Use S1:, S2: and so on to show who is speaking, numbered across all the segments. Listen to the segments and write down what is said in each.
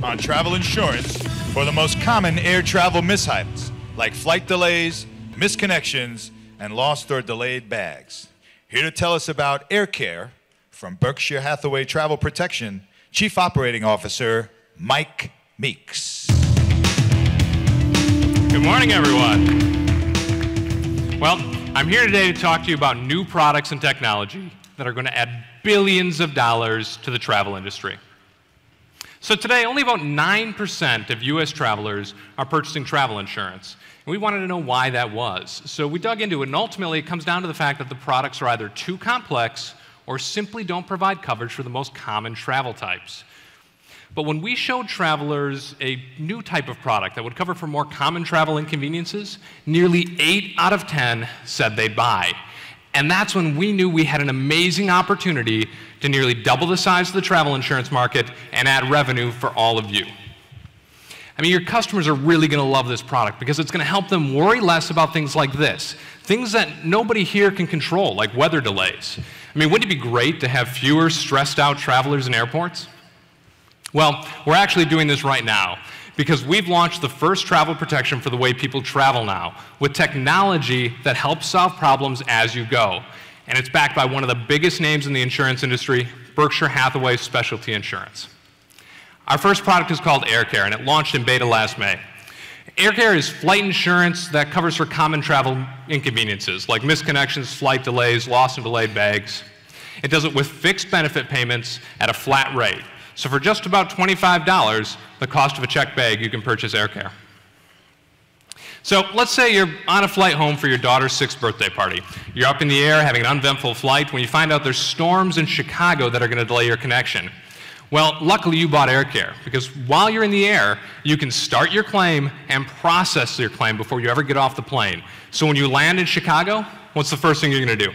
S1: on travel insurance for the most common air travel mishaps, like flight delays, misconnections, and lost or delayed bags. Here to tell us about AirCare from Berkshire Hathaway Travel Protection, Chief Operating Officer Mike Meeks.
S2: Good morning, everyone. Well, I'm here today to talk to you about new products and technology that are going to add billions of dollars to the travel industry. So today, only about 9% of US travelers are purchasing travel insurance. And we wanted to know why that was. So we dug into it, and ultimately it comes down to the fact that the products are either too complex or simply don't provide coverage for the most common travel types. But when we showed travelers a new type of product that would cover for more common travel inconveniences, nearly 8 out of 10 said they'd buy. And that's when we knew we had an amazing opportunity to nearly double the size of the travel insurance market and add revenue for all of you. I mean, your customers are really going to love this product because it's going to help them worry less about things like this, things that nobody here can control, like weather delays. I mean, wouldn't it be great to have fewer stressed out travelers in airports? Well, we're actually doing this right now because we've launched the first travel protection for the way people travel now with technology that helps solve problems as you go. And it's backed by one of the biggest names in the insurance industry, Berkshire Hathaway Specialty Insurance. Our first product is called AirCare, and it launched in beta last May. AirCare is flight insurance that covers for common travel inconveniences like misconnections, flight delays, lost and delayed bags. It does it with fixed benefit payments at a flat rate. So for just about $25, the cost of a checked bag, you can purchase AirCare. So let's say you're on a flight home for your daughter's 6th birthday party. You're up in the air having an uneventful flight when you find out there's storms in Chicago that are going to delay your connection. Well, luckily you bought AirCare because while you're in the air, you can start your claim and process your claim before you ever get off the plane. So when you land in Chicago, what's the first thing you're going to do?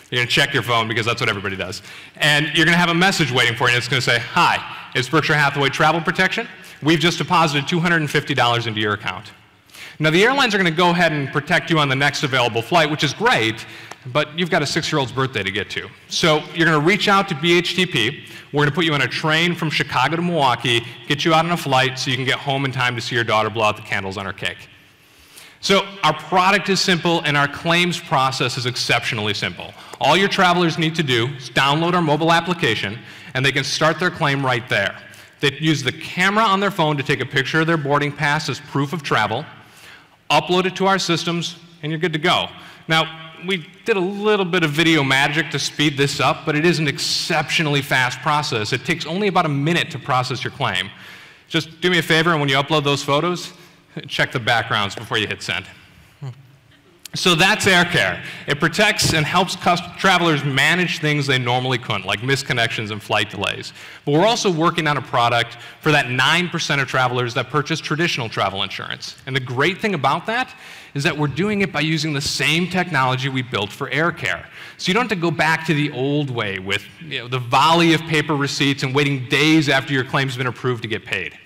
S2: You're going to check your phone because that's what everybody does. And you're going to have a message waiting for you, and it's going to say, "Hi, it's Berkshire Hathaway Travel Protection. We've just deposited $250 into your account." Now, the airlines are going to go ahead and protect you on the next available flight, which is great, but you've got a 6-year-old's birthday to get to. So you're going to reach out to BHTP. We're going to put you on a train from Chicago to Milwaukee, get you out on a flight so you can get home in time to see your daughter blow out the candles on her cake. So our product is simple, and our claims process is exceptionally simple. All your travelers need to do is download our mobile application, and they can start their claim right there. They use the camera on their phone to take a picture of their boarding pass as proof of travel, upload it to our systems, and you're good to go. Now, we did a little bit of video magic to speed this up, but it is an exceptionally fast process. It takes only about a minute to process your claim. Just do me a favor, and when you upload those photos, check the backgrounds before you hit send. So that's AirCare. It protects and helps travelers manage things they normally couldn't, like misconnections and flight delays. But we're also working on a product for that 9% of travelers that purchase traditional travel insurance. And the great thing about that is that we're doing it by using the same technology we built for AirCare. So you don't have to go back to the old way with the volley of paper receipts and waiting days after your claim's been approved to get paid.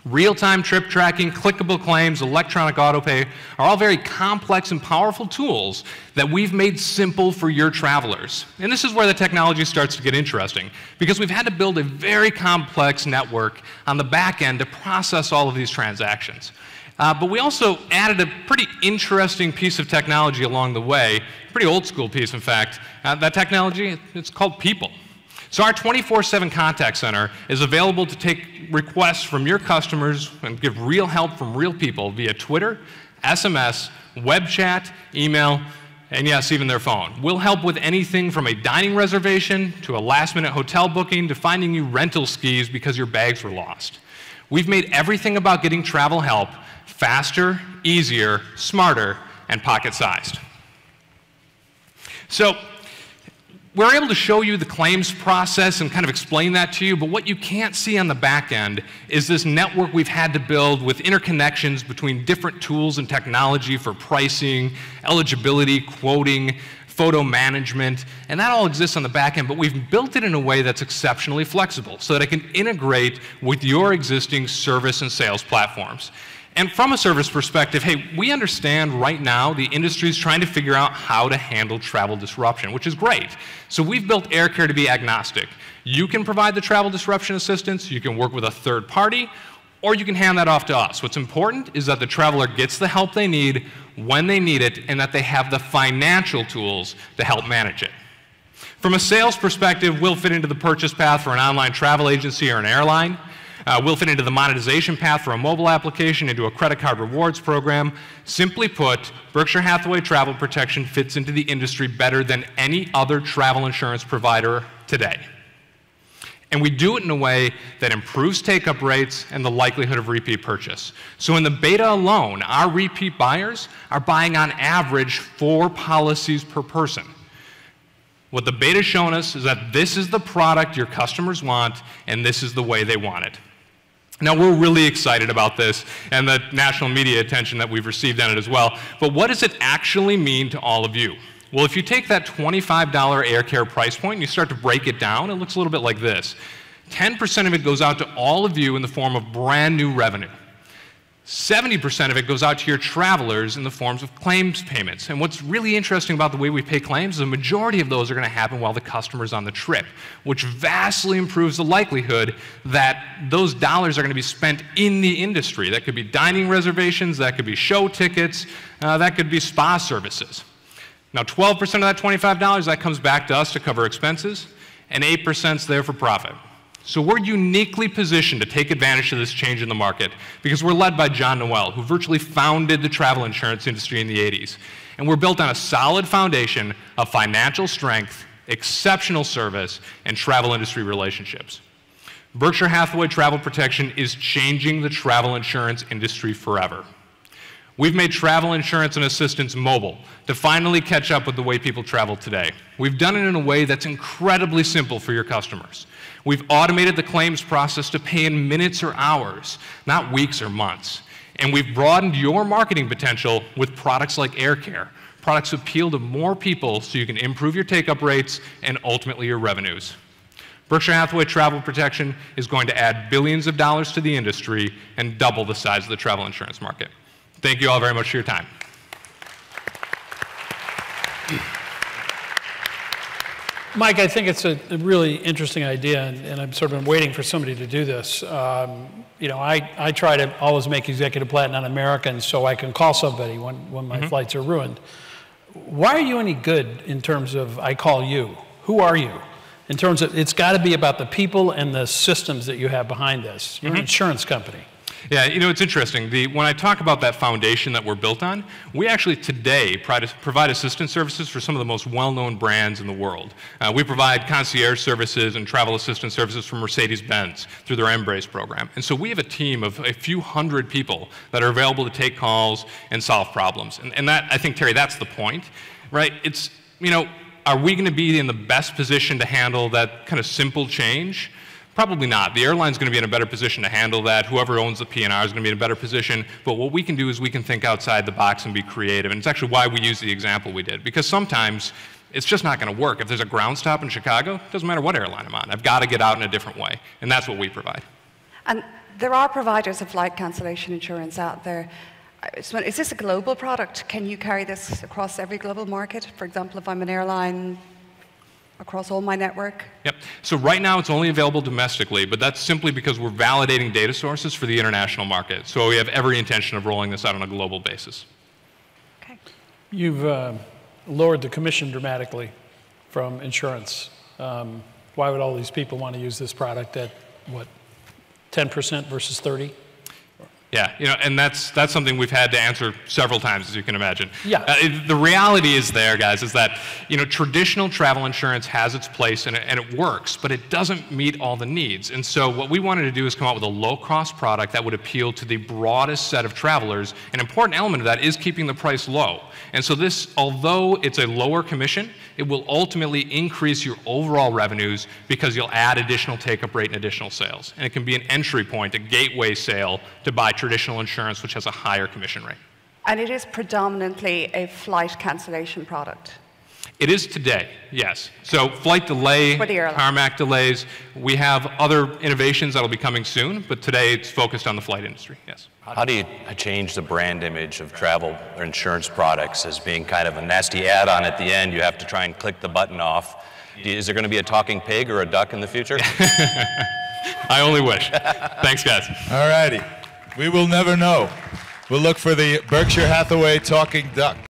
S2: Real-time trip tracking, clickable claims, electronic autopay are all very complex and powerful tools that we've made simple for your travelers. And this is where the technology starts to get interesting, because we've had to build a very complex network on the back end to process all of these transactions. But we also added a pretty interesting piece of technology along the way, a pretty old school piece, in fact. That technology, it's called People. So our 24/7 contact center is available to take requests from your customers and give real help from real people via Twitter, SMS, web chat, email, and yes, even their phone. We'll help with anything from a dining reservation to a last-minute hotel booking to finding you rental skis because your bags were lost. We've made everything about getting travel help faster, easier, smarter, and pocket-sized. So we're able to show you the claims process and kind of explain that to you, but what you can't see on the back end is this network we've had to build with interconnections between different tools and technology for pricing, eligibility, quoting, photo management, and that all exists on the back end, but we've built it in a way that's exceptionally flexible so that it can integrate with your existing service and sales platforms. And from a service perspective, hey, we understand right now the industry is trying to figure out how to handle travel disruption, which is great. So we've built AirCare to be agnostic. You can provide the travel disruption assistance, you can work with a third party, or you can hand that off to us. What's important is that the traveler gets the help they need when they need it, and that they have the financial tools to help manage it. From a sales perspective, we'll fit into the purchase path for an online travel agency or an airline. We'll fit into the monetization path for a mobile application, into a credit card rewards program. Simply put, Berkshire Hathaway Travel Protection fits into the industry better than any other travel insurance provider today. And we do it in a way that improves take-up rates and the likelihood of repeat purchase. So in the beta alone, our repeat buyers are buying on average 4 policies per person. What the beta's shown us is that this is the product your customers want, and this is the way they want it. Now, we're really excited about this and the national media attention that we've received on it as well, but what does it actually mean to all of you? Well, if you take that $25 AirCare price point and you start to break it down, it looks a little bit like this. 10% of it goes out to all of you in the form of brand new revenue. 70% of it goes out to your travelers in the forms of claims payments. And what's really interesting about the way we pay claims is the majority of those are going to happen while the customer's on the trip, which vastly improves the likelihood that those dollars are going to be spent in the industry. That could be dining reservations, that could be show tickets, that could be spa services. Now, 12% of that $25, that comes back to us to cover expenses, and 8% is there for profit. So we're uniquely positioned to take advantage of this change in the market because we're led by John Noel, who virtually founded the travel insurance industry in the 80s. And we're built on a solid foundation of financial strength, exceptional service, and travel industry relationships. Berkshire Hathaway Travel Protection is changing the travel insurance industry forever. We've made travel insurance and assistance mobile to finally catch up with the way people travel today. We've done it in a way that's incredibly simple for your customers. We've automated the claims process to pay in minutes or hours, not weeks or months. And we've broadened your marketing potential with products like AirCare. Products appeal to more people so you can improve your take-up rates and ultimately your revenues. Berkshire Hathaway Travel Protection is going to add billions of dollars to the industry and double the size of the travel insurance market. Thank you all very much for your time.
S3: Mike, I think it's a really interesting idea, and I've sort of been waiting for somebody to do this. You know, I try to always make Executive Platinum on Americans so I can call somebody when my flights are ruined. Why are you any good in terms of I call you? Who are you? In terms of, it's got to be about the people and the systems that you have behind this. You're an insurance company.
S2: Yeah, you know, it's interesting. When I talk about that foundation that we're built on, we actually today provide assistance services for some of the most well-known brands in the world. We provide concierge services and travel assistance services for Mercedes-Benz through their Embrace program. And so we have a team of a few hundred people that are available to take calls and solve problems. And that, I think, Terry, that's the point, right? It's, you know, are we going to be in the best position to handle that kind of simple change? Probably not. The airline's going to be in a better position to handle that. Whoever owns the P&R is going to be in a better position. But what we can do is we can think outside the box and be creative. And it's actually why we use the example we did. Because sometimes it's just not going to work. If there's a ground stop in Chicago, it doesn't matter what airline I'm on. I've got to get out in a different way. And that's what we provide.
S4: And there are providers of flight cancellation insurance out there. So is this a global product? Can you carry this across every global market? For example, if I'm an airline, across all my network?
S2: Yep. So right now it's only available domestically, but that's simply because we're validating data sources for the international market. So we have every intention of rolling this out on a global basis.
S4: Okay.
S3: You've lowered the commission dramatically from insurance. Why would all these people want to use this product at, what, 10% versus 30%?
S2: Yeah, you know, and that's something we've had to answer several times, as you can imagine.
S3: Yeah.
S2: The reality is there, guys, is that, you know, traditional travel insurance has its place and it works, but it doesn't meet all the needs. And so what we wanted to do is come out with a low-cost product that would appeal to the broadest set of travelers. An important element of that is keeping the price low. And so this, although it's a lower commission, it will ultimately increase your overall revenues because you'll add additional take-up rate and additional sales. And it can be an entry point, a gateway sale to buy traditional insurance, which has a higher commission rate.
S4: And it is predominantly a flight cancellation product.
S2: It is today, yes. So flight delay,
S4: For the airline.
S2: tarmac delays, we have other innovations that will be coming soon, but today it's focused on the flight industry, yes.
S5: How do you change the brand image of travel or insurance products as being kind of a nasty add-on at the end? You have to try and click the button off. Is there going to be a talking pig or a duck in the future?
S2: I only wish. Thanks, guys.
S1: All righty. We will never know. We'll look for the Berkshire Hathaway talking duck.